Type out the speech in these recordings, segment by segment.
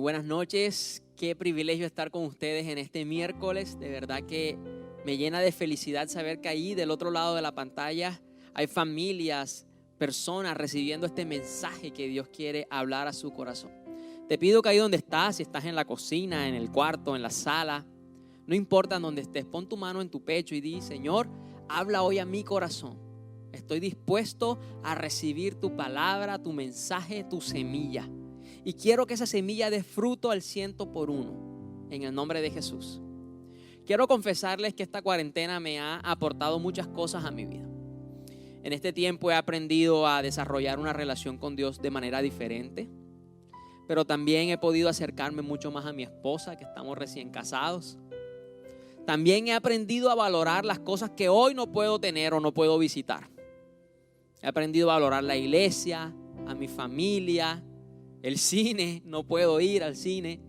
buenas noches, qué privilegio estar con ustedes en este miércoles. De verdad que me llena de felicidad saber que ahí del otro lado de la pantalla hay familias, personas recibiendo este mensaje que Dios quiere hablar a su corazón. Te pido que ahí donde estás, si estás en la cocina, en el cuarto, en la sala, no importa donde estés, pon tu mano en tu pecho y di: Señor, habla hoy a mi corazón. Estoy dispuesto a recibir tu palabra, tu mensaje, tu semilla. Y quiero que esa semilla dé fruto al 100%, en el nombre de Jesús. Quiero confesarles que esta cuarentena me ha aportado muchas cosas a mi vida. En este tiempo he aprendido a desarrollar una relación con Dios de manera diferente. Pero también he podido acercarme mucho más a mi esposa, que estamos recién casados. También he aprendido a valorar las cosas que hoy no puedo tener o no puedo visitar. He aprendido a valorar la iglesia, a mi familia, el cine, no puedo ir al cine.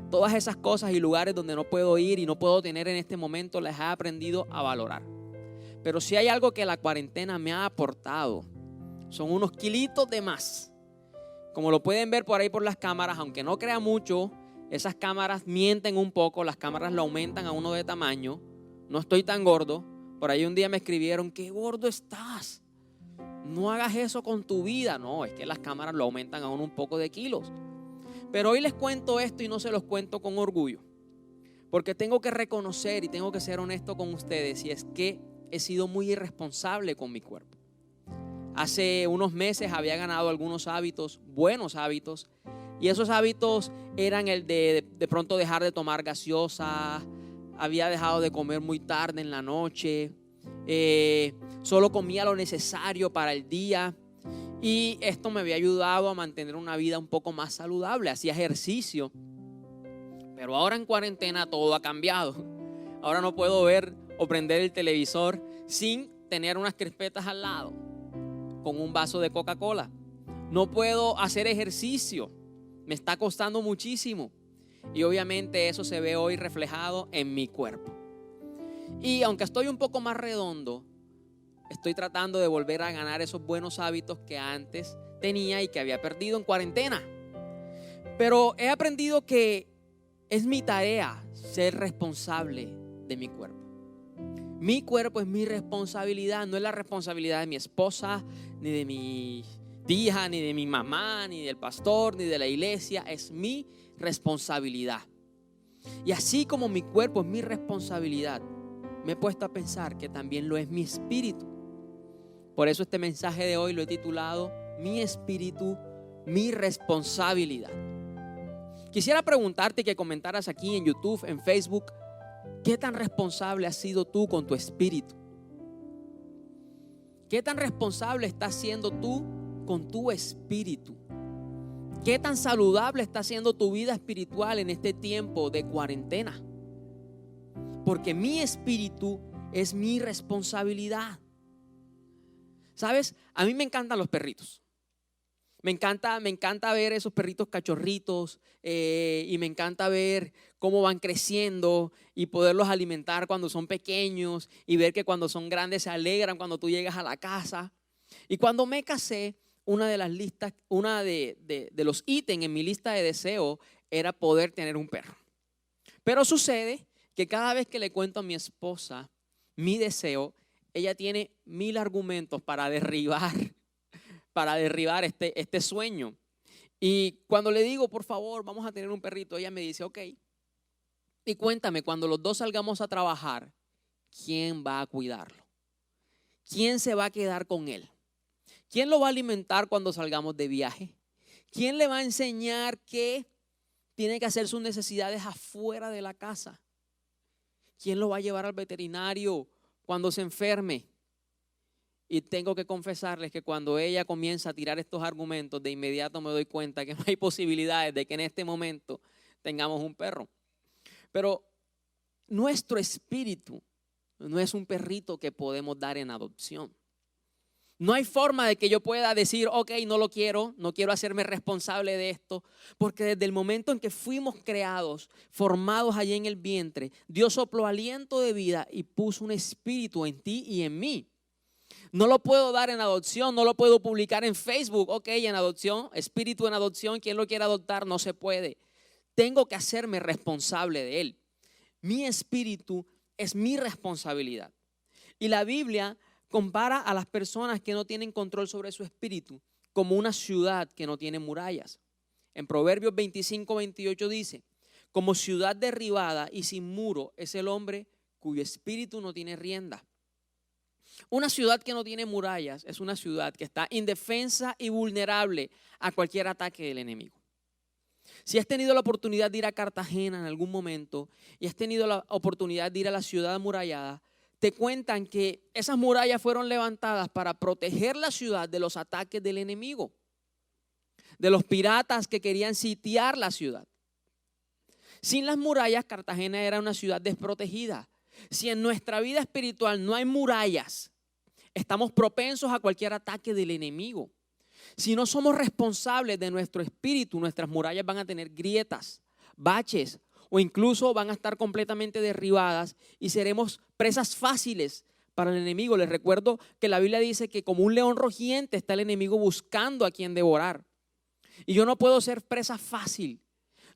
Todas esas cosas y lugares donde no puedo ir y no puedo tener en este momento, las he aprendido a valorar. Pero si hay algo que la cuarentena me ha aportado, son unos kilitos de más. Como lo pueden ver por ahí por las cámaras, aunque no crea mucho, esas cámaras mienten un poco, las cámaras lo aumentan a uno de tamaño. No estoy tan gordo. Por ahí un día me escribieron: qué gordo estás, no hagas eso con tu vida. No, es que las cámaras lo aumentan a uno un poco de kilos. Pero hoy les cuento esto y no se los cuento con orgullo, porque tengo que reconocer y tengo que ser honesto con ustedes, y es que he sido muy irresponsable con mi cuerpo. Hace unos meses había ganado algunos hábitos, buenos hábitos, y esos hábitos eran el de pronto dejar de tomar gaseosa, había dejado de comer muy tarde en la noche, solo comía lo necesario para el día, y esto me había ayudado a mantener una vida un poco más saludable. Hacía ejercicio, pero ahora en cuarentena todo ha cambiado. Ahora no puedo ver o prender el televisor sin tener unas crispetas al lado con un vaso de Coca-Cola. No puedo hacer ejercicio, me está costando muchísimo, y obviamente eso se ve hoy reflejado en mi cuerpo. Y aunque estoy un poco más redondo, estoy tratando de volver a ganar esos buenos hábitos que antes tenía y que había perdido en cuarentena. Pero he aprendido que es mi tarea ser responsable de mi cuerpo. Mi cuerpo es mi responsabilidad, no es la responsabilidad de mi esposa, ni de mi tía, ni de mi mamá, ni del pastor, ni de la iglesia. Es mi responsabilidad. Y así como mi cuerpo es mi responsabilidad, me he puesto a pensar que también lo es mi espíritu. Por eso este mensaje de hoy lo he titulado: Mi espíritu, mi responsabilidad. Quisiera preguntarte y que comentaras aquí en YouTube, en Facebook: ¿qué tan responsable has sido tú con tu espíritu? ¿Qué tan responsable estás siendo tú con tu espíritu? ¿Qué tan saludable está siendo tu vida espiritual en este tiempo de cuarentena? Porque mi espíritu es mi responsabilidad. ¿Sabes? A mí me encantan los perritos. Me encanta ver esos perritos cachorritos, y me encanta ver cómo van creciendo y poderlos alimentar cuando son pequeños, y ver que cuando son grandes se alegran cuando tú llegas a la casa. Y cuando me casé, una de los ítems en mi lista de deseo era poder tener un perro. Pero sucede que cada vez que le cuento a mi esposa mi deseo, ella tiene 1000 argumentos para derribar este sueño. Y cuando le digo: por favor, vamos a tener un perrito, ella me dice: ok. Y cuéntame, cuando los dos salgamos a trabajar, ¿quién va a cuidarlo? ¿Quién se va a quedar con él? ¿Quién lo va a alimentar cuando salgamos de viaje? ¿Quién le va a enseñar que tiene que hacer sus necesidades afuera de la casa? ¿Quién lo va a llevar al veterinario cuando se enferme? Y tengo que confesarles que cuando ella comienza a tirar estos argumentos, de inmediato me doy cuenta que no hay posibilidades de que en este momento tengamos un perro. Pero nuestro espíritu no es un perrito que podemos dar en adopción. No hay forma de que yo pueda decir: ok, no quiero hacerme responsable de esto, porque desde el momento en que fuimos creados, formados allí en el vientre, Dios sopló aliento de vida y puso un espíritu en ti y en mí. No lo puedo dar en adopción, no lo puedo publicar en Facebook. Ok, en adopción, espíritu en adopción, ¿quién lo quiere adoptar? No se puede. tengo que hacerme responsable de él. Mi espíritu es mi responsabilidad. Y la Biblia compara a las personas que no tienen control sobre su espíritu como una ciudad que no tiene murallas. En Proverbios 25:28 dice: como ciudad derribada y sin muro es el hombre cuyo espíritu no tiene rienda. Una ciudad que no tiene murallas es una ciudad que está indefensa y vulnerable a cualquier ataque del enemigo. Si has tenido la oportunidad de ir a Cartagena en algún momento y has tenido la oportunidad de ir a la ciudad amurallada, te cuentan que esas murallas fueron levantadas para proteger la ciudad de los ataques del enemigo, de los piratas que querían sitiar la ciudad. Sin las murallas, Cartagena era una ciudad desprotegida. Si en nuestra vida espiritual no hay murallas, estamos propensos a cualquier ataque del enemigo. Si no somos responsables de nuestro espíritu, nuestras murallas van a tener grietas, baches o incluso van a estar completamente derribadas y seremos presas fáciles para el enemigo. Les recuerdo que la Biblia dice que como un león rugiente está el enemigo buscando a quien devorar. Y yo no puedo ser presa fácil.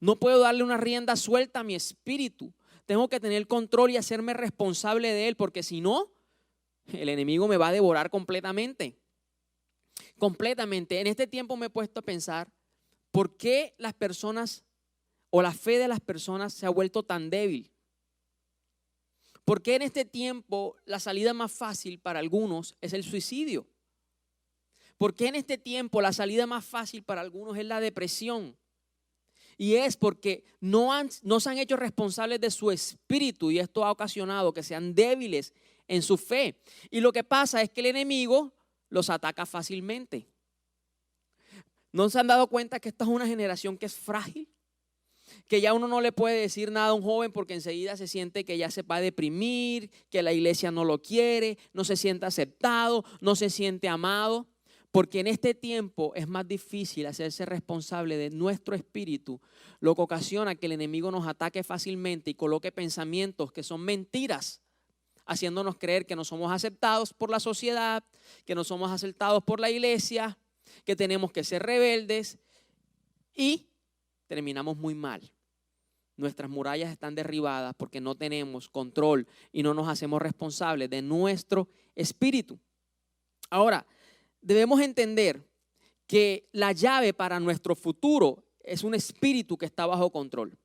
No puedo darle una rienda suelta a mi espíritu. Tengo que tener control y hacerme responsable de él, porque si no, el enemigo me va a devorar completamente. Completamente. En este tiempo me he puesto a pensar por qué las personas o la fe de las personas se ha vuelto tan débil. ¿Por qué en este tiempo la salida más fácil para algunos es el suicidio? ¿Por qué en este tiempo la salida más fácil para algunos es la depresión? Y es porque no se han hecho responsables de su espíritu y esto ha ocasionado que sean débiles en su fe. Y lo que pasa es que el enemigo los ataca fácilmente. ¿No se han dado cuenta que esta es una generación que es frágil? Que ya uno no le puede decir nada a un joven porque enseguida se siente que ya se va a deprimir, que la iglesia no lo quiere, no se siente aceptado, no se siente amado. Porque en este tiempo es más difícil hacerse responsable de nuestro espíritu, lo que ocasiona que el enemigo nos ataque fácilmente y coloque pensamientos que son mentiras, haciéndonos creer que no somos aceptados por la sociedad, que no somos aceptados por la iglesia, que tenemos que ser rebeldes y terminamos muy mal. Nuestras murallas están derribadas porque no tenemos control y no nos hacemos responsables de nuestro espíritu. Ahora, debemos entender que la llave para nuestro futuro es un espíritu que está bajo control.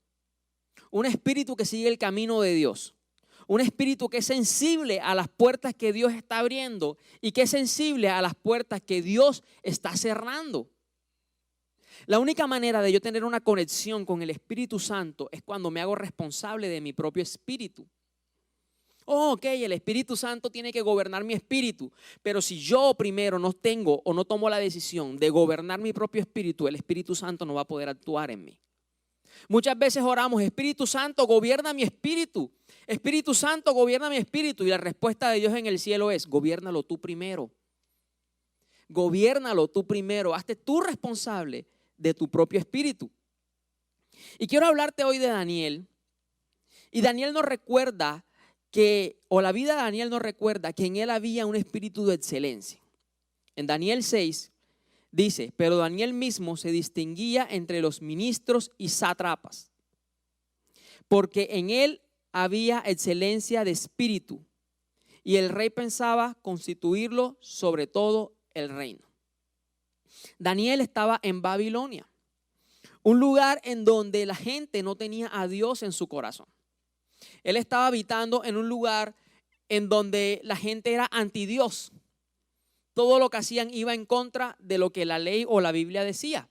Un espíritu que sigue el camino de Dios. Un espíritu que es sensible a las puertas que Dios está abriendo y que es sensible a las puertas que Dios está cerrando. La única manera de yo tener una conexión con el Espíritu Santo es cuando me hago responsable de mi propio espíritu. Ok, el Espíritu Santo tiene que gobernar mi espíritu, pero si yo primero no tengo o no tomo la decisión de gobernar mi propio espíritu, el Espíritu Santo no va a poder actuar en mí. Muchas veces oramos: Espíritu Santo, gobierna mi espíritu. Espíritu Santo, gobierna mi espíritu. Y la respuesta de Dios en el cielo es: gobiérnalo tú primero. Gobiérnalo tú primero. Hazte tú responsable de tu propio espíritu. Y quiero hablarte hoy de Daniel. Y Daniel nos recuerda la vida de Daniel nos recuerda que en él había un espíritu de excelencia. En Daniel 6 dice: pero Daniel mismo se distinguía entre los ministros y sátrapas, porque en él había excelencia de espíritu, y el rey pensaba constituirlo sobre todo el reino. Daniel estaba en Babilonia, un lugar en donde la gente no tenía a Dios en su corazón. Él estaba habitando en un lugar en donde la gente era anti Dios. Todo lo que hacían iba en contra de lo que la ley o la Biblia decía.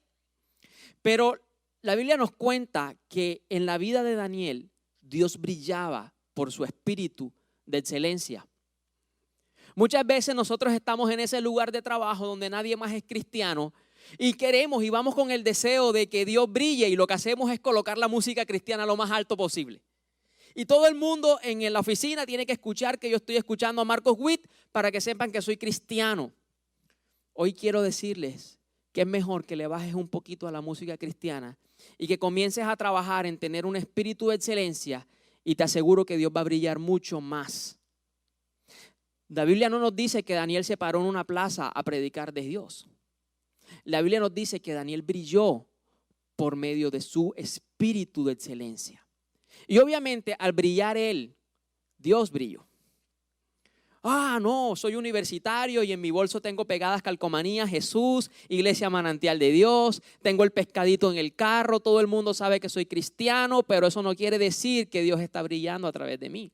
Pero la Biblia nos cuenta que en la vida de Daniel, Dios brillaba por su espíritu de excelencia. Muchas veces nosotros estamos en ese lugar de trabajo donde nadie más es cristiano y queremos y vamos con el deseo de que Dios brille, y lo que hacemos es colocar la música cristiana lo más alto posible. Y todo el mundo en la oficina tiene que escuchar que yo estoy escuchando a Marcos Witt para que sepan que soy cristiano. Hoy quiero decirles que es mejor que le bajes un poquito a la música cristiana y que comiences a trabajar en tener un espíritu de excelencia, y te aseguro que Dios va a brillar mucho más. La Biblia no nos dice que Daniel se paró en una plaza a predicar de Dios. La Biblia nos dice que Daniel brilló por medio de su espíritu. espíritu de excelencia. Y obviamente al brillar Él, Dios brilló. No, soy universitario y en mi bolso tengo pegadas calcomanías, Jesús, Iglesia Manantial de Dios, tengo el pescadito en el carro, todo el mundo sabe que soy cristiano, pero eso no quiere decir que Dios está brillando a través de mí.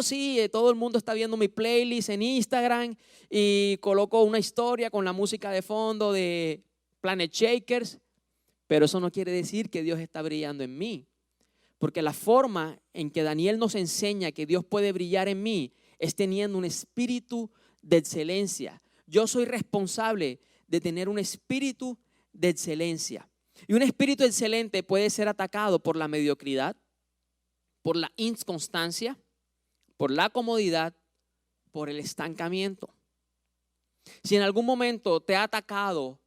Sí, todo el mundo está viendo mi playlist en Instagram y coloco una historia con la música de fondo de Planet Shakers, pero eso no quiere decir que Dios está brillando en mí. Porque la forma en que Daniel nos enseña que Dios puede brillar en mí es teniendo un espíritu de excelencia. Yo soy responsable de tener un espíritu de excelencia. Y un espíritu excelente puede ser atacado por la mediocridad, por la inconstancia, por la comodidad, por el estancamiento. Si en algún momento te ha atacado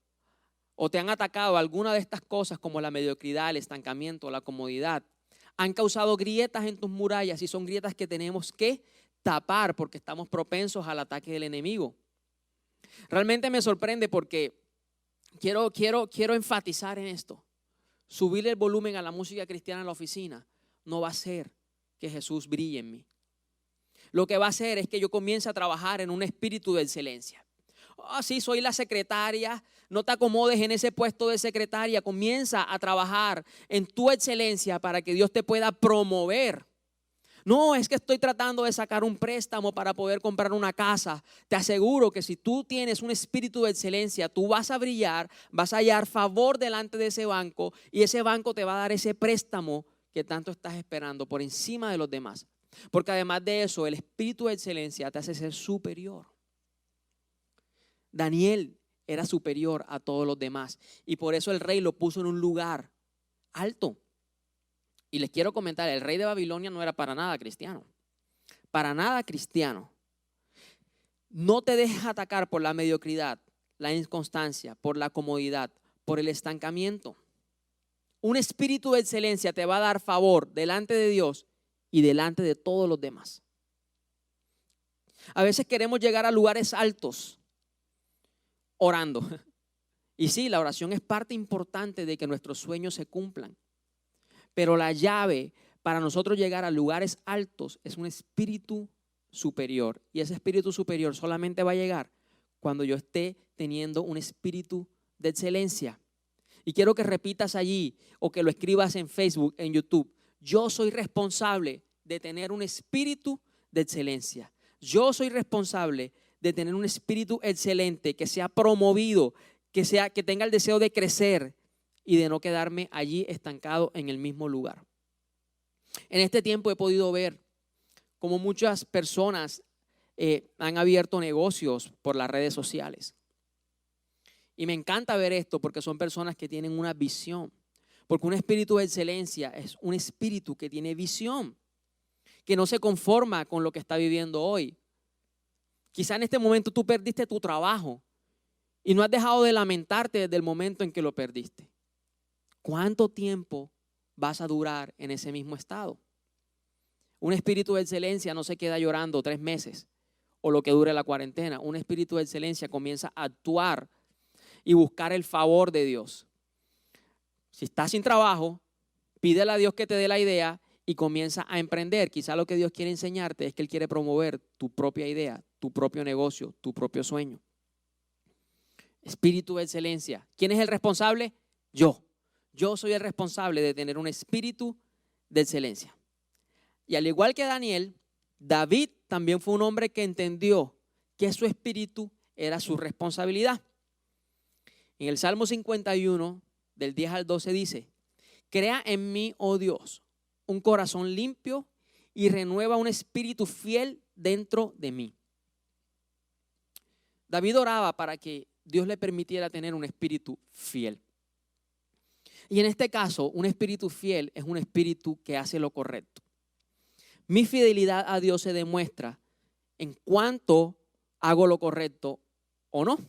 o te han atacado alguna de estas cosas como la mediocridad, el estancamiento, la comodidad, han causado grietas en tus murallas y son grietas que tenemos que tapar porque estamos propensos al ataque del enemigo. Realmente me sorprende porque quiero enfatizar en esto. Subir el volumen a la música cristiana en la oficina no va a hacer que Jesús brille en mí. Lo que va a hacer es que yo comience a trabajar en un espíritu de excelencia. Sí, soy la secretaria. No te acomodes en ese puesto de secretaria. Comienza a trabajar en tu excelencia para que Dios te pueda promover. No, es que estoy tratando de sacar un préstamo para poder comprar una casa. Te aseguro que si tú tienes un espíritu de excelencia, tú vas a brillar, vas a hallar favor delante de ese banco y ese banco te va a dar ese préstamo que tanto estás esperando por encima de los demás. Porque además de eso, el espíritu de excelencia te hace ser superior. Daniel era superior a todos los demás y por eso el rey lo puso en un lugar alto. Y les quiero comentar, el rey de Babilonia no era para nada cristiano. Para nada cristiano. No te dejes atacar por la mediocridad, la inconstancia, por la comodidad, por el estancamiento. Un espíritu de excelencia te va a dar favor delante de Dios y delante de todos los demás. A veces queremos llegar a lugares altos orando. Y sí, la oración es parte importante de que nuestros sueños se cumplan. Pero la llave para nosotros llegar a lugares altos es un espíritu superior. Y ese espíritu superior solamente va a llegar cuando yo esté teniendo un espíritu de excelencia. Y quiero que repitas allí o que lo escribas en Facebook, en YouTube. Yo soy responsable de tener un espíritu de excelencia. Yo soy responsable de tener un espíritu excelente, que sea promovido, que tenga el deseo de crecer y de no quedarme allí estancado en el mismo lugar. En este tiempo he podido ver cómo muchas personas han abierto negocios por las redes sociales. Y me encanta ver esto porque son personas que tienen una visión. Porque un espíritu de excelencia es un espíritu que tiene visión, que no se conforma con lo que está viviendo hoy. Quizá en este momento tú perdiste tu trabajo y no has dejado de lamentarte desde el momento en que lo perdiste. ¿Cuánto tiempo vas a durar en ese mismo estado? Un espíritu de excelencia no se queda llorando 3 meses o lo que dure la cuarentena. Un espíritu de excelencia comienza a actuar y buscar el favor de Dios. Si estás sin trabajo, pídele a Dios que te dé la idea y comienza a emprender. Quizá lo que Dios quiere enseñarte es que Él quiere promover tu propia idea, tu propio negocio, tu propio sueño. Espíritu de excelencia. ¿Quién es el responsable? Yo. Yo soy el responsable de tener un espíritu de excelencia. Y al igual que Daniel, David también fue un hombre que entendió que su espíritu era su responsabilidad. En el Salmo 51, del 10 al 12 dice: crea en mí, oh Dios, un corazón limpio y renueva un espíritu fiel dentro de mí. David oraba para que Dios le permitiera tener un espíritu fiel. Y en este caso, un espíritu fiel es un espíritu que hace lo correcto. Mi fidelidad a Dios se demuestra en cuánto hago lo correcto o no.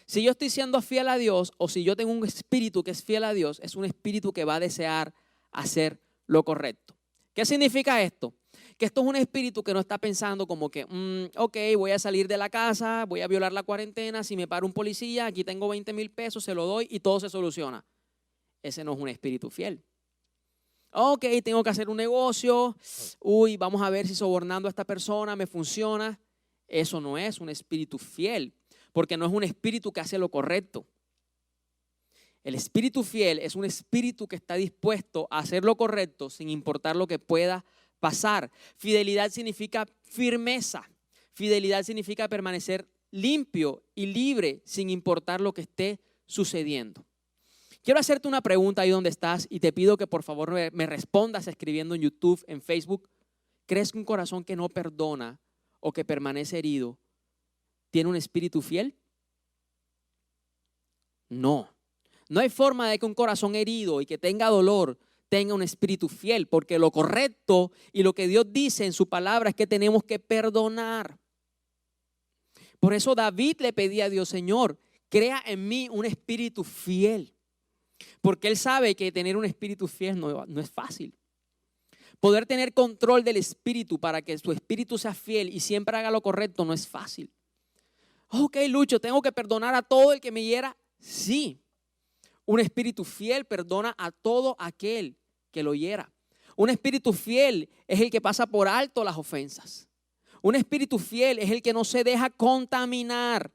Si yo estoy siendo fiel a Dios o si yo tengo un espíritu que es fiel a Dios, es un espíritu que va a desear hacer lo correcto. ¿Qué significa esto? Que esto es un espíritu que no está pensando como que, ok, voy a salir de la casa, voy a violar la cuarentena, si me para un policía, aquí tengo 20,000 pesos, se lo doy y todo se soluciona. ese no es un espíritu fiel. Ok, tengo que hacer un negocio. Vamos a ver si sobornando a esta persona me funciona. Eso no es un espíritu fiel, porque no es un espíritu que hace lo correcto. El espíritu fiel es un espíritu que está dispuesto a hacer lo correcto sin importar lo que pueda pasar. Fidelidad significa firmeza. Fidelidad significa permanecer limpio y libre sin importar lo que esté sucediendo. Quiero hacerte una pregunta ahí donde estás y te pido que por favor me respondas escribiendo en YouTube, en Facebook. ¿Crees que un corazón que no perdona o que permanece herido tiene un espíritu fiel? No. No hay forma de que un corazón herido y que tenga dolor tenga un espíritu fiel, porque lo correcto y lo que Dios dice en su palabra es que tenemos que perdonar. Por eso David le pedía a Dios: Señor, crea en mí un espíritu fiel. Porque él sabe que tener un espíritu fiel no es fácil. Poder tener control del espíritu para que su espíritu sea fiel y siempre haga lo correcto no es fácil. Ok, Lucho, ¿tengo que perdonar a todo el que me hiera? Sí. Un espíritu fiel perdona a todo aquel que lo hiera. Un espíritu fiel es el que pasa por alto las ofensas. Un espíritu fiel es el que no se deja contaminar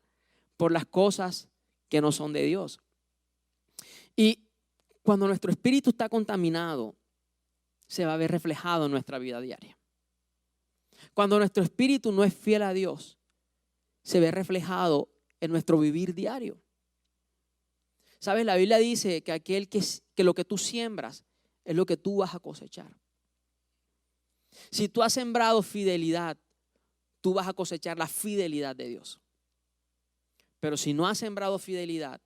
por las cosas que no son de Dios. Y cuando nuestro espíritu está contaminado, se va a ver reflejado en nuestra vida diaria. Cuando nuestro espíritu no es fiel a Dios, se ve reflejado en nuestro vivir diario. ¿Sabes? La Biblia dice que que lo que tú siembras es lo que tú vas a cosechar. Si tú has sembrado fidelidad, tú vas a cosechar la fidelidad de Dios. Pero si no has sembrado fidelidad,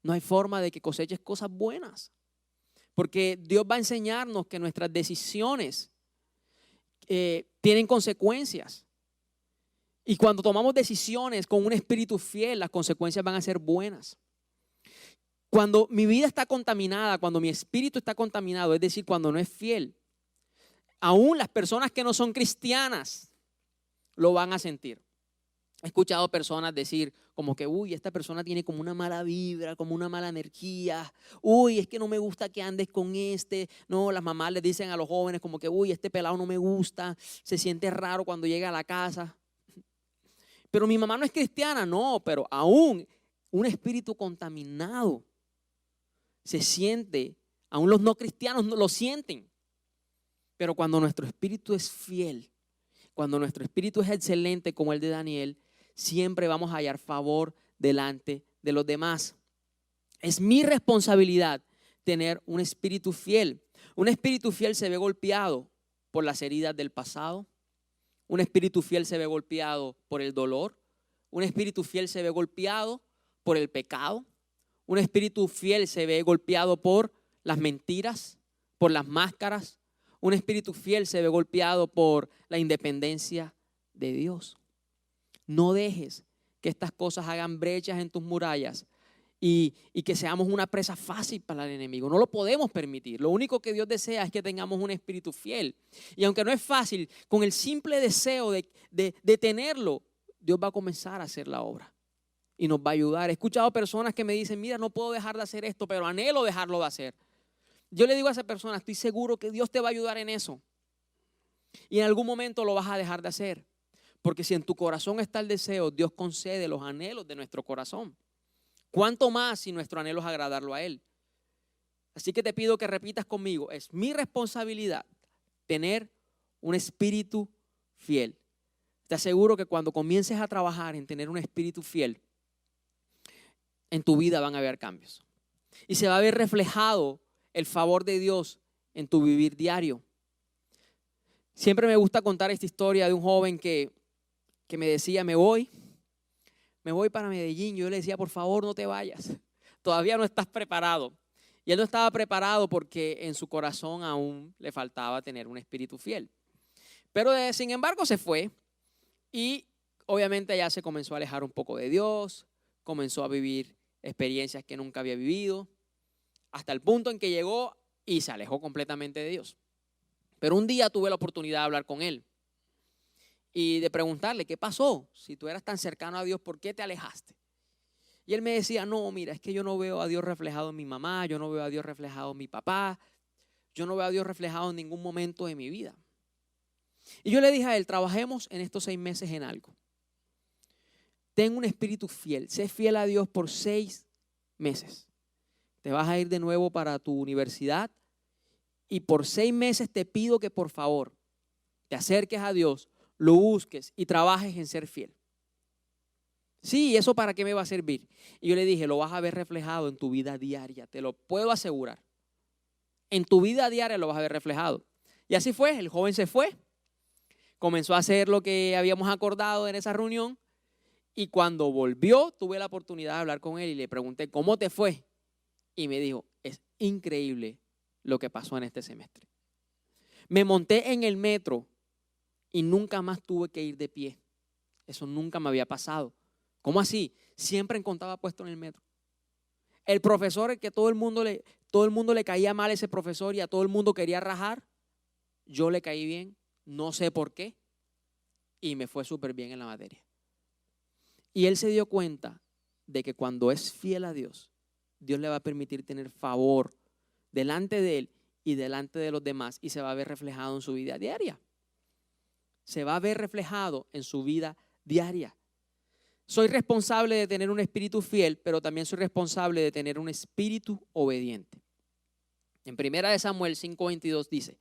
no hay forma de que coseches cosas buenas. Porque Dios va a enseñarnos que nuestras decisiones tienen consecuencias. Y cuando tomamos decisiones con un espíritu fiel, las consecuencias van a ser buenas. Cuando mi vida está contaminada, cuando mi espíritu está contaminado, es decir, cuando no es fiel, aún las personas que no son cristianas lo van a sentir. He escuchado personas decir como que, esta persona tiene como una mala vibra, como una mala energía. Es que no me gusta que andes con este. No, las mamás les dicen a los jóvenes como que, este pelado no me gusta, se siente raro cuando llega a la casa. Pero mi mamá no es cristiana, no, pero aún un espíritu contaminado se siente, aún los no cristianos no lo sienten. Pero cuando nuestro espíritu es fiel, cuando nuestro espíritu es excelente como el de Daniel, siempre vamos a hallar favor delante de los demás. Es mi responsabilidad tener un espíritu fiel. Un espíritu fiel se ve golpeado por las heridas del pasado. Un espíritu fiel se ve golpeado por el dolor. Un espíritu fiel se ve golpeado por el pecado. Un espíritu fiel se ve golpeado por las mentiras, por las máscaras. Un espíritu fiel se ve golpeado por la independencia de Dios. No dejes que estas cosas hagan brechas en tus murallas y que seamos una presa fácil para el enemigo. No lo podemos permitir. Lo único que Dios desea es que tengamos un espíritu fiel. Y aunque no es fácil, con el simple deseo de tenerlo, Dios va a comenzar a hacer la obra y nos va a ayudar. He escuchado personas que me dicen: mira, no puedo dejar de hacer esto, pero anhelo dejarlo de hacer. Yo le digo a esa persona: estoy seguro que Dios te va a ayudar en eso. Y en algún momento lo vas a dejar de hacer. Porque si en tu corazón está el deseo, Dios concede los anhelos de nuestro corazón. ¿Cuánto más si nuestro anhelo es agradarlo a Él? Así que te pido que repitas conmigo: es mi responsabilidad tener un espíritu fiel. Te aseguro que cuando comiences a trabajar en tener un espíritu fiel, en tu vida van a haber cambios. Y se va a ver reflejado el favor de Dios en tu vivir diario. Siempre me gusta contar esta historia de un joven que me decía: me voy para Medellín. Yo le decía: por favor, no te vayas, todavía no estás preparado. Y él no estaba preparado porque en su corazón aún le faltaba tener un espíritu fiel. Pero sin embargo se fue y obviamente ya se comenzó a alejar un poco de Dios, comenzó a vivir experiencias que nunca había vivido, hasta el punto en que llegó y se alejó completamente de Dios. Pero un día tuve la oportunidad de hablar con él y de preguntarle: ¿qué pasó? Si tú eras tan cercano a Dios, ¿por qué te alejaste? Y él me decía, no, mira, es que yo no veo a Dios reflejado en mi mamá, yo no veo a Dios reflejado en mi papá, yo no veo a Dios reflejado en ningún momento de mi vida. Y yo le dije a él, trabajemos en estos 6 meses en algo. Ten un espíritu fiel, sé fiel a Dios por 6 meses. Te vas a ir de nuevo para tu universidad y por 6 meses te pido que por favor te acerques a Dios, lo busques y trabajes en ser fiel. Sí, ¿y eso para qué me va a servir? Y yo le dije, lo vas a ver reflejado en tu vida diaria, te lo puedo asegurar. En tu vida diaria lo vas a ver reflejado. Y así fue, el joven se fue, comenzó a hacer lo que habíamos acordado en esa reunión y cuando volvió tuve la oportunidad de hablar con él y le pregunté, ¿cómo te fue? Y me dijo, es increíble lo que pasó en este semestre. Me monté en el metro y nunca más tuve que ir de pie. Eso nunca me había pasado. ¿Cómo así? Siempre encontraba puesto en el metro. El profesor, el que todo el mundo le caía mal a ese profesor y a todo el mundo quería rajar, yo le caí bien, no sé por qué, y me fue súper bien en la materia. Y él se dio cuenta de que cuando es fiel a Dios, Dios le va a permitir tener favor delante de él y delante de los demás y se va a ver reflejado en su vida diaria. Se va a ver reflejado en su vida diaria. Soy responsable de tener un espíritu fiel, pero también soy responsable de tener un espíritu obediente. En 1 Samuel 5:22 dice,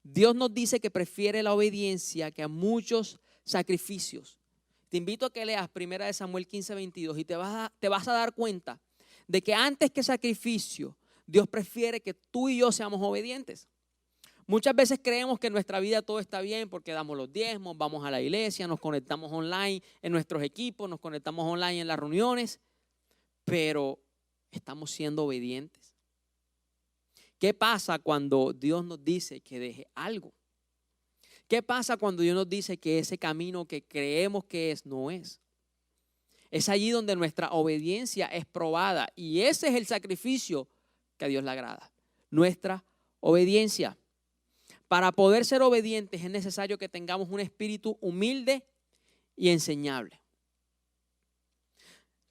Dios nos dice que prefiere la obediencia que a muchos sacrificios. Te invito a que leas 1 Samuel 15:22 y te vas a dar cuenta de que antes que sacrificio, Dios prefiere que tú y yo seamos obedientes. Muchas veces creemos que en nuestra vida todo está bien porque damos los diezmos, vamos a la iglesia, nos conectamos online en nuestros equipos, nos conectamos online en las reuniones, pero ¿estamos siendo obedientes? ¿Qué pasa cuando Dios nos dice que deje algo? ¿Qué pasa cuando Dios nos dice que ese camino que creemos que es, no es? Es allí donde nuestra obediencia es probada y ese es el sacrificio que a Dios le agrada, nuestra obediencia. Para poder ser obedientes es necesario que tengamos un espíritu humilde y enseñable.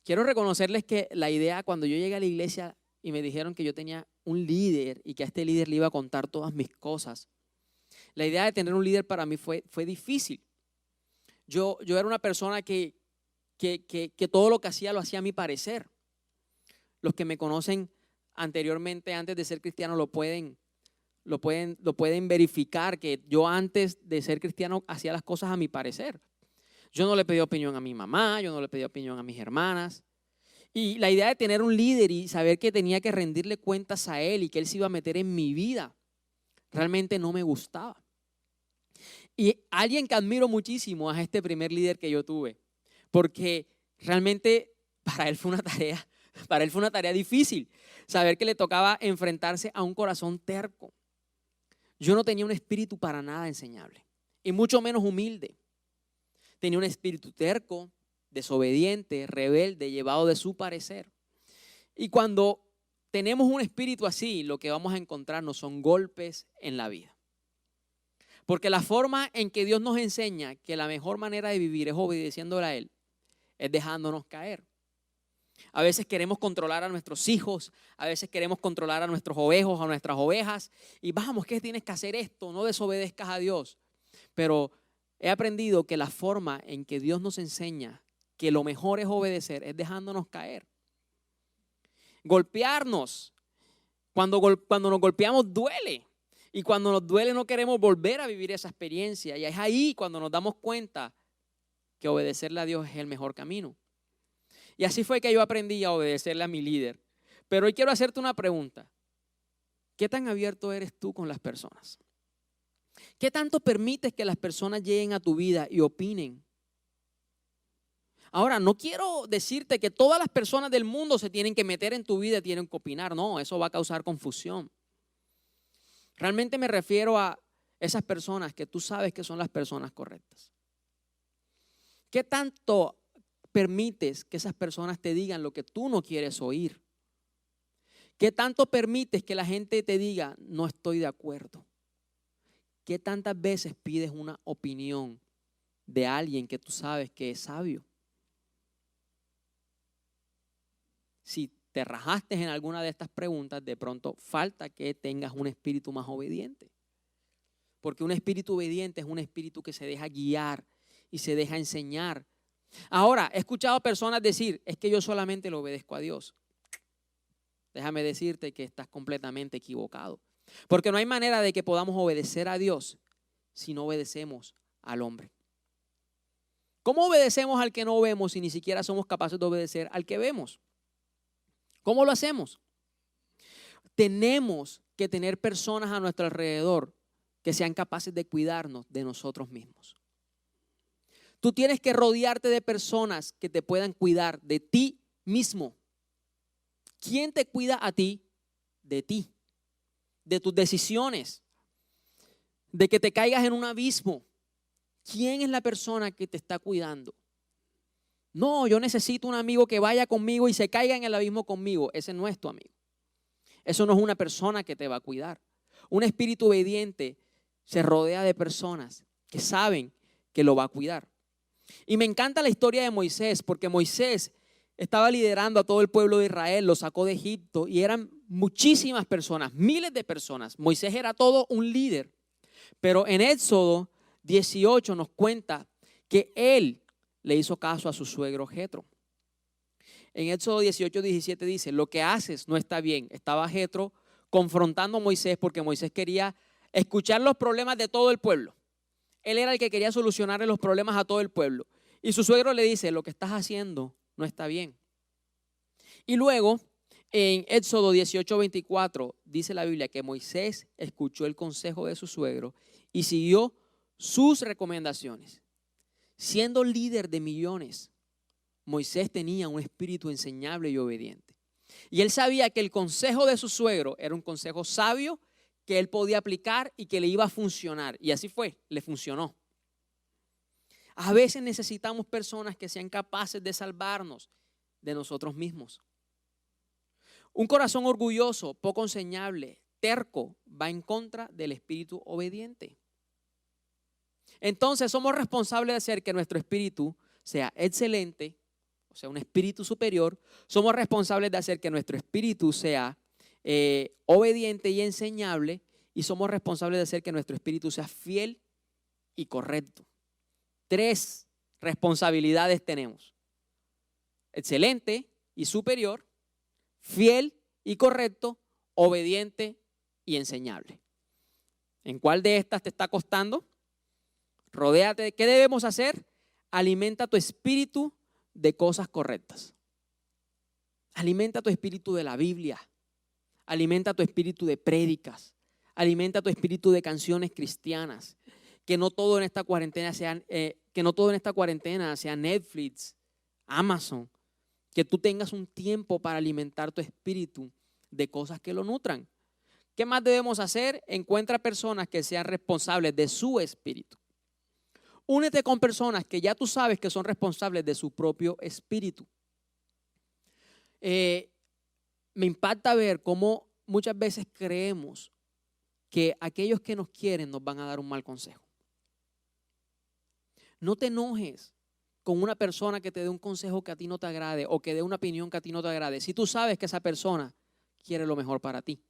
Quiero reconocerles que la idea cuando yo llegué a la iglesia y me dijeron que yo tenía un líder y que a este líder le iba a contar todas mis cosas, la idea de tener un líder para mí fue difícil. Yo era una persona que todo lo que hacía lo hacía a mi parecer. Los que me conocen anteriormente, antes de ser cristiano, lo pueden verificar que yo antes de ser cristiano hacía las cosas a mi parecer. Yo no le pedí opinión a mi mamá, yo no le pedí opinión a mis hermanas. Y la idea de tener un líder y saber que tenía que rendirle cuentas a él y que él se iba a meter en mi vida, realmente no me gustaba. Y alguien que admiro muchísimo es este primer líder que yo tuve, porque realmente para él fue una tarea difícil, saber que le tocaba enfrentarse a un corazón terco. Yo no tenía un espíritu para nada enseñable y mucho menos humilde. Tenía un espíritu terco, desobediente, rebelde, llevado de su parecer. Y cuando tenemos un espíritu así, lo que vamos a encontrarnos son golpes en la vida. Porque la forma en que Dios nos enseña que la mejor manera de vivir es obedeciéndole a Él, es dejándonos caer. A veces queremos controlar a nuestros hijos, a veces queremos controlar a nuestros ovejos, a nuestras ovejas. Y vamos, ¿qué tienes que hacer esto? No desobedezcas a Dios. Pero he aprendido que la forma en que Dios nos enseña que lo mejor es obedecer es dejándonos caer. Golpearnos. Cuando nos golpeamos duele. Y cuando nos duele no queremos volver a vivir esa experiencia. Y es ahí cuando nos damos cuenta que obedecerle a Dios es el mejor camino. Y así fue que yo aprendí a obedecerle a mi líder. Pero hoy quiero hacerte una pregunta. ¿Qué tan abierto eres tú con las personas? ¿Qué tanto permites que las personas lleguen a tu vida y opinen? Ahora, no quiero decirte que todas las personas del mundo se tienen que meter en tu vida y tienen que opinar. No, eso va a causar confusión. Realmente me refiero a esas personas que tú sabes que son las personas correctas. ¿Qué tanto permites que esas personas te digan lo que tú no quieres oír? ¿Qué tanto permites que la gente te diga no estoy de acuerdo? ¿Qué tantas veces pides una opinión de alguien que tú sabes que es sabio? si te rajaste en alguna de estas preguntas, de pronto falta que tengas un espíritu más obediente. Porque un espíritu obediente es un espíritu que se deja guiar y se deja enseñar. Ahora, he escuchado personas decir, es que yo solamente le obedezco a Dios. Déjame decirte que estás completamente equivocado. Porque no hay manera de que podamos obedecer a Dios si no obedecemos al hombre. ¿Cómo obedecemos al que no vemos si ni siquiera somos capaces de obedecer al que vemos? ¿Cómo lo hacemos? Tenemos que tener personas a nuestro alrededor que sean capaces de cuidarnos de nosotros mismos. Tú tienes que rodearte de personas que te puedan cuidar de ti mismo. ¿Quién te cuida a ti? De ti, de tus decisiones, de que te caigas en un abismo. ¿Quién es la persona que te está cuidando? No, yo necesito un amigo que vaya conmigo y se caiga en el abismo conmigo. Ese no es tu amigo. Eso no es una persona que te va a cuidar. Un espíritu obediente se rodea de personas que saben que lo va a cuidar. Y me encanta la historia de Moisés, porque Moisés estaba liderando a todo el pueblo de Israel, lo sacó de Egipto y eran muchísimas personas, miles de personas. Moisés era todo un líder. Pero en Éxodo 18 nos cuenta que él le hizo caso a su suegro Jetro. En Éxodo 18:17 dice, lo que haces no está bien. Estaba Jetro confrontando a Moisés porque Moisés quería escuchar los problemas de todo el pueblo. Él era el que quería solucionar los problemas a todo el pueblo. Y su suegro le dice, lo que estás haciendo no está bien. Y luego, en Éxodo 18:24, dice la Biblia que Moisés escuchó el consejo de su suegro y siguió sus recomendaciones. Siendo líder de millones, Moisés tenía un espíritu enseñable y obediente. Y él sabía que el consejo de su suegro era un consejo sabio que él podía aplicar y que le iba a funcionar. Y así fue, le funcionó. A veces necesitamos personas que sean capaces de salvarnos de nosotros mismos. Un corazón orgulloso, poco enseñable, terco, va en contra del espíritu obediente. Entonces somos responsables de hacer que nuestro espíritu sea excelente, o sea, un espíritu superior. Somos responsables de hacer que nuestro espíritu sea obediente y enseñable, y somos responsables de hacer que nuestro espíritu sea fiel y correcto. 3 responsabilidades tenemos: excelente y superior, fiel y correcto, obediente y enseñable. ¿En cuál de estas te está costando? Rodéate. ¿Qué debemos hacer? Alimenta tu espíritu de cosas correctas. Alimenta tu espíritu de la Biblia. Alimenta tu espíritu de prédicas. Alimenta tu espíritu de canciones cristianas. Que no todo en esta cuarentena sea Netflix, Amazon. Que tú tengas un tiempo para alimentar tu espíritu de cosas que lo nutran. ¿Qué más debemos hacer? Encuentra personas que sean responsables de su espíritu. Únete con personas que ya tú sabes que son responsables de su propio espíritu. Me impacta ver cómo muchas veces creemos que aquellos que nos quieren nos van a dar un mal consejo. No te enojes con una persona que te dé un consejo que a ti no te agrade o que dé una opinión que a ti no te agrade, si tú sabes que esa persona quiere lo mejor para ti.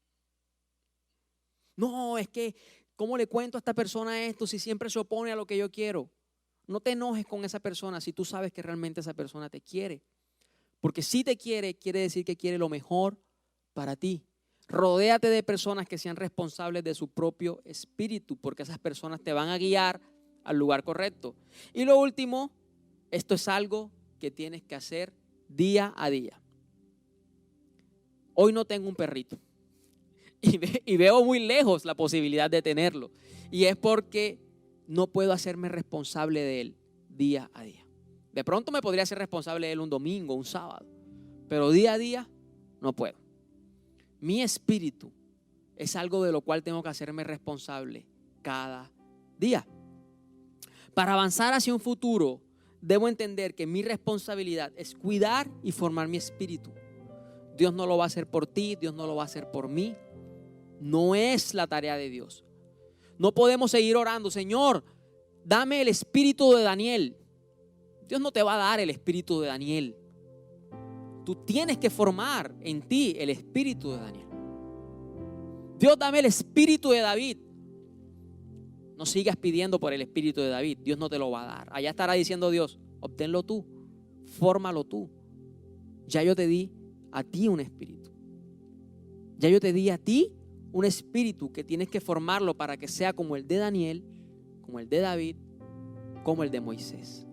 No, es que ¿cómo le cuento a esta persona esto si siempre se opone a lo que yo quiero? No te enojes con esa persona si tú sabes que realmente esa persona te quiere. Porque si te quiere, quiere decir que quiere lo mejor para ti. Rodéate de personas que sean responsables de su propio espíritu, porque esas personas te van a guiar al lugar correcto. Y lo último, esto es algo que tienes que hacer día a día. Hoy no tengo un perrito. Y veo muy lejos la posibilidad de tenerlo. Y es porque no puedo hacerme responsable de él día a día. De pronto me podría ser responsable de él un domingo, un sábado. Pero día a día no puedo. Mi espíritu es algo de lo cual tengo que hacerme responsable cada día. Para avanzar hacia un futuro, debo entender que mi responsabilidad es cuidar y formar mi espíritu. Dios no lo va a hacer por ti, Dios no lo va a hacer por mí. No es la tarea de Dios. No podemos seguir orando, Señor, dame el espíritu de Daniel. Dios no te va a dar el espíritu de Daniel. tú tienes que formar en ti el espíritu de Daniel. Dios, dame el espíritu de David. No sigas pidiendo por el espíritu de David. Dios no te lo va a dar. Allá estará diciendo Dios, obténlo tú, fórmalo tú. Ya yo te di a ti un espíritu. Ya yo te di a ti un espíritu que tienes que formarlo para que sea como el de Daniel, como el de David, como el de Moisés.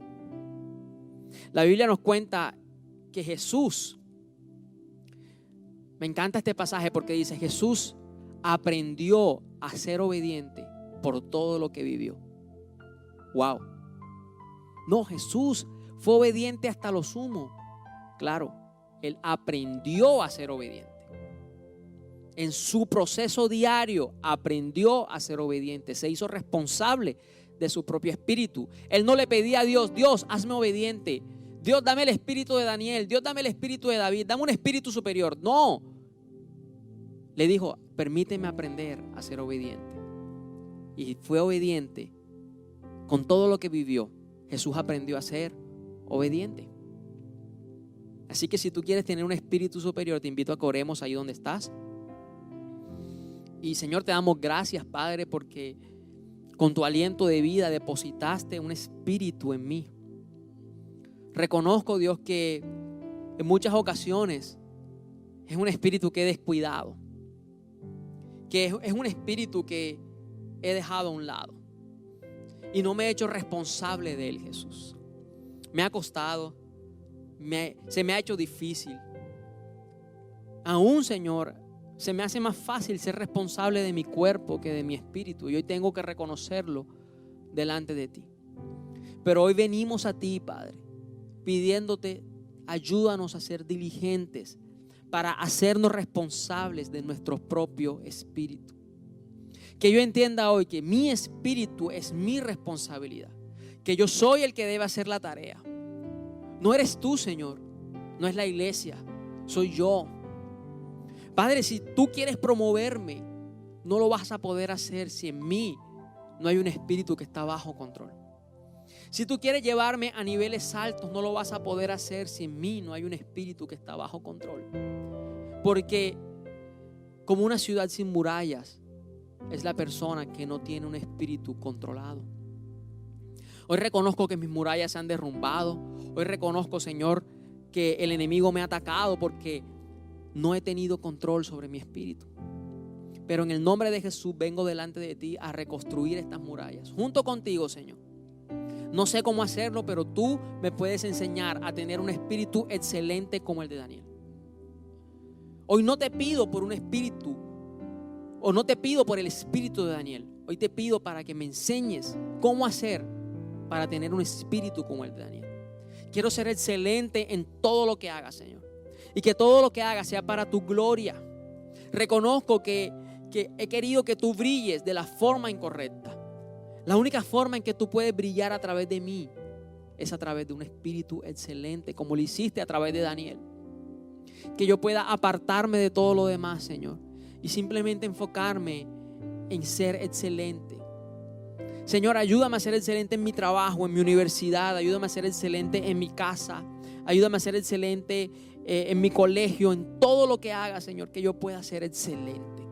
La Biblia nos cuenta que Jesús, me encanta este pasaje porque dice, Jesús aprendió a ser obediente por todo lo que vivió. Wow. No, Jesús fue obediente hasta lo sumo. Claro, Él aprendió a ser obediente. En su proceso diario aprendió a ser obediente. Se hizo responsable de su propio espíritu. Él no le pedía a Dios, Dios, hazme obediente. Dios, dame el espíritu de Daniel. Dios, dame el espíritu de David. Dame un espíritu superior. No. Le dijo, permíteme aprender a ser obediente. Y fue obediente. Con todo lo que vivió, Jesús aprendió a ser obediente. Así que si tú quieres tener un espíritu superior, te invito a que oremos ahí donde estás. Y Señor, te damos gracias, Padre, porque con tu aliento de vida depositaste un espíritu en mí. Reconozco, Dios, que en muchas ocasiones es un espíritu que he descuidado, que es un espíritu que he dejado a un lado y no me he hecho responsable de él, Jesús. Me ha costado, se me ha hecho difícil. Aún, Señor, se me hace más fácil ser responsable de mi cuerpo que de mi espíritu. Y hoy tengo que reconocerlo delante de ti. Pero hoy venimos a ti, Padre, pidiéndote, ayúdanos a ser diligentes para hacernos responsables de nuestro propio espíritu. Que yo entienda hoy que mi espíritu es mi responsabilidad. Que yo soy el que debe hacer la tarea. No eres tú, Señor. No es la iglesia. Soy yo. Padre, si tú quieres promoverme, no lo vas a poder hacer si en mí no hay un espíritu que está bajo control. Si tú quieres llevarme a niveles altos, no lo vas a poder hacer si en mí no hay un espíritu que está bajo control. Porque como una ciudad sin murallas es la persona que no tiene un espíritu controlado. Hoy reconozco que mis murallas se han derrumbado. Hoy reconozco, Señor, que el enemigo me ha atacado porque no he tenido control sobre mi espíritu. Pero en el nombre de Jesús vengo delante de ti a reconstruir estas murallas junto contigo, Señor. No sé cómo hacerlo, pero tú me puedes enseñar a tener un espíritu excelente como el de Daniel. Hoy no te pido por un espíritu, o no te pido por el espíritu de Daniel. Hoy te pido para que me enseñes cómo hacer para tener un espíritu como el de Daniel. Quiero ser excelente en todo lo que haga, Señor. Y que todo lo que haga sea para tu gloria. Reconozco que he querido que tú brilles de la forma incorrecta. La única forma en que tú puedes brillar a través de mí es a través de un espíritu excelente, como lo hiciste a través de Daniel. Que yo pueda apartarme de todo lo demás, Señor, y simplemente enfocarme en ser excelente. Señor, ayúdame a ser excelente en mi trabajo, en mi universidad. Ayúdame a ser excelente en mi casa. Ayúdame a ser excelente en mi colegio, en todo lo que haga, Señor, que yo pueda ser excelente.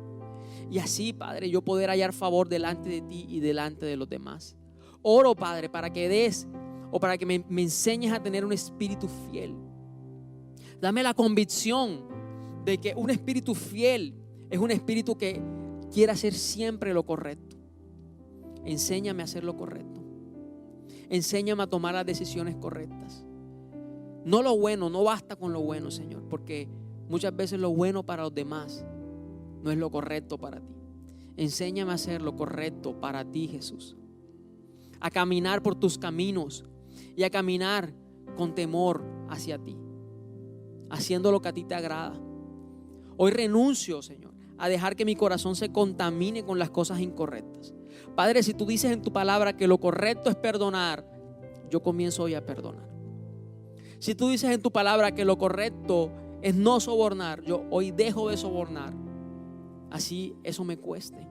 Y así, Padre, yo poder hallar favor delante de ti y delante de los demás. Oro, Padre, para que des o para que me enseñes a tener un espíritu fiel. Dame la convicción de que un espíritu fiel es un espíritu que quiere hacer siempre lo correcto. Enséñame a hacer lo correcto. Enséñame a tomar las decisiones correctas. No lo bueno, no basta con lo bueno, Señor, porque muchas veces lo bueno para los demás no es lo correcto para ti. Enséñame a hacer lo correcto para ti, Jesús. A caminar por tus caminos y a caminar con temor hacia ti, haciendo lo que a ti te agrada. Hoy renuncio, Señor, a dejar que mi corazón se contamine con las cosas incorrectas. Padre, si tú dices en tu palabra que lo correcto es perdonar, yo comienzo hoy a perdonar. Si tú dices en tu palabra que lo correcto es no sobornar, yo hoy dejo de sobornar. Así eso me cueste.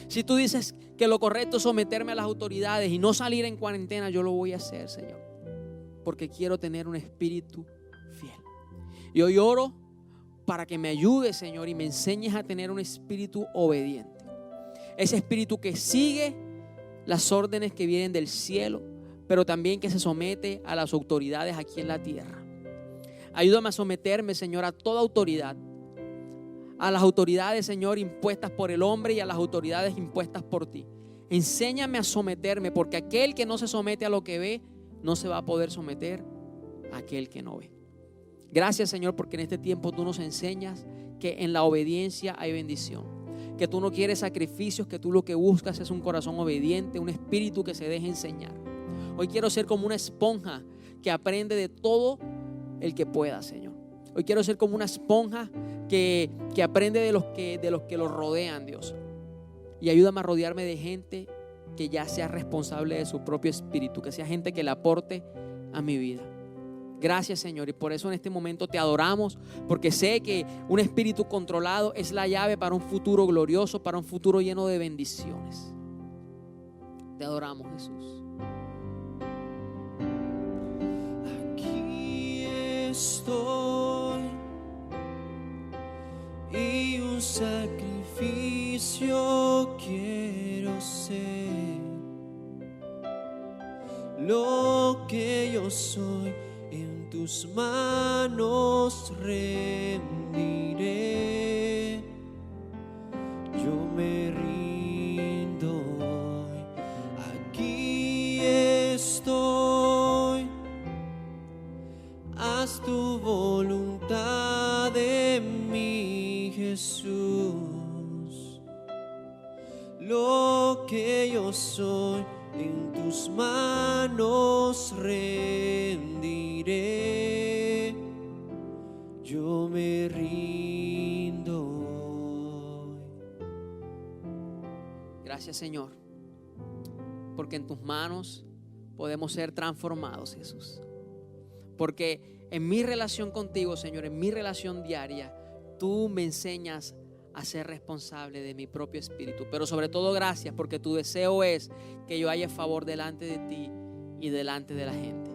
Si tú dices que lo correcto es someterme a las autoridades y no salir en cuarentena, yo lo voy a hacer, Señor, porque quiero tener un espíritu fiel. Y hoy oro para que me ayudes, Señor, y me enseñes a tener un espíritu obediente. Ese espíritu que sigue las órdenes que vienen del cielo, pero también que se somete a las autoridades aquí en la tierra. Ayúdame a someterme, Señor, a toda autoridad. A las autoridades, Señor, impuestas por el hombre y a las autoridades impuestas por ti. Enséñame a someterme, porque aquel que no se somete a lo que ve, no se va a poder someter a aquel que no ve. Gracias, Señor, porque en este tiempo tú nos enseñas que en la obediencia hay bendición. Que tú no quieres sacrificios, que tú lo que buscas es un corazón obediente, un espíritu que se deje enseñar. Hoy quiero ser como una esponja que aprende de todo el que pueda, Señor. Hoy quiero ser como una esponja que aprende de los que lo rodean, Dios. Y ayúdame a rodearme de gente que ya sea responsable de su propio espíritu, que sea gente que le aporte a mi vida. Gracias, Señor, y por eso en este momento te adoramos, porque sé que un espíritu controlado es la llave para un futuro glorioso, para un futuro lleno de bendiciones. Te adoramos, Jesús. Aquí estoy y un sacrificio quiero ser. Lo que yo soy en tus manos rendiré. Yo me rindo hoy. Aquí estoy. Haz tu voluntad en mí, Jesús. Lo que yo soy en tus manos rendiré. Yo me rindo hoy. Gracias, Señor, porque en tus manos podemos ser transformados, Jesús. Porque en mi relación contigo, Señor, en mi relación diaria, tú me enseñas a ser responsable de mi propio espíritu. Pero sobre todo gracias, porque tu deseo es que yo haya favor delante de ti y delante de la gente.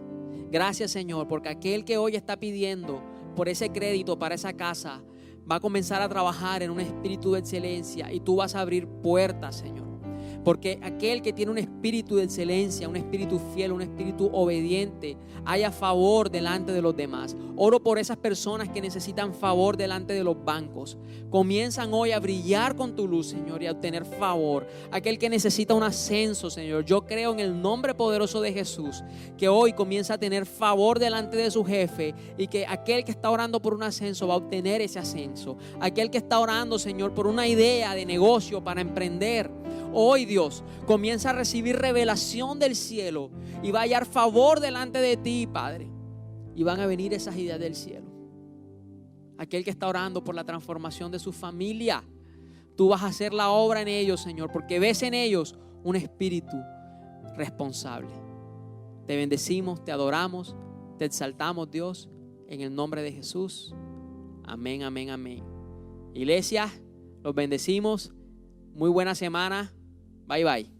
Gracias, Señor, porque aquel que hoy está pidiendo por ese crédito para esa casa va a comenzar a trabajar en un espíritu de excelencia y tú vas a abrir puertas, Señor. Porque aquel que tiene un espíritu de excelencia, un espíritu fiel, un espíritu obediente, haya favor delante de los demás. Oro por esas personas que necesitan favor delante de los bancos. Comienzan hoy a brillar con tu luz, Señor, y a obtener favor. Aquel que necesita un ascenso, Señor, yo creo en el nombre poderoso de Jesús, que hoy comienza a tener favor delante de su jefe y que aquel que está orando por un ascenso va a obtener ese ascenso. Aquel que está orando, Señor, por una idea de negocio para emprender, hoy, Dios, comienza a recibir revelación del cielo y va a hallar favor delante de ti, Padre. Y van a venir esas ideas del cielo. Aquel que está orando por la transformación de su familia, tú vas a hacer la obra en ellos, Señor, porque ves en ellos un espíritu responsable. Te bendecimos, te adoramos, te exaltamos, Dios, en el nombre de Jesús. Amén, amén, amén. Iglesia, los bendecimos. Muy buena semana. Bye, bye.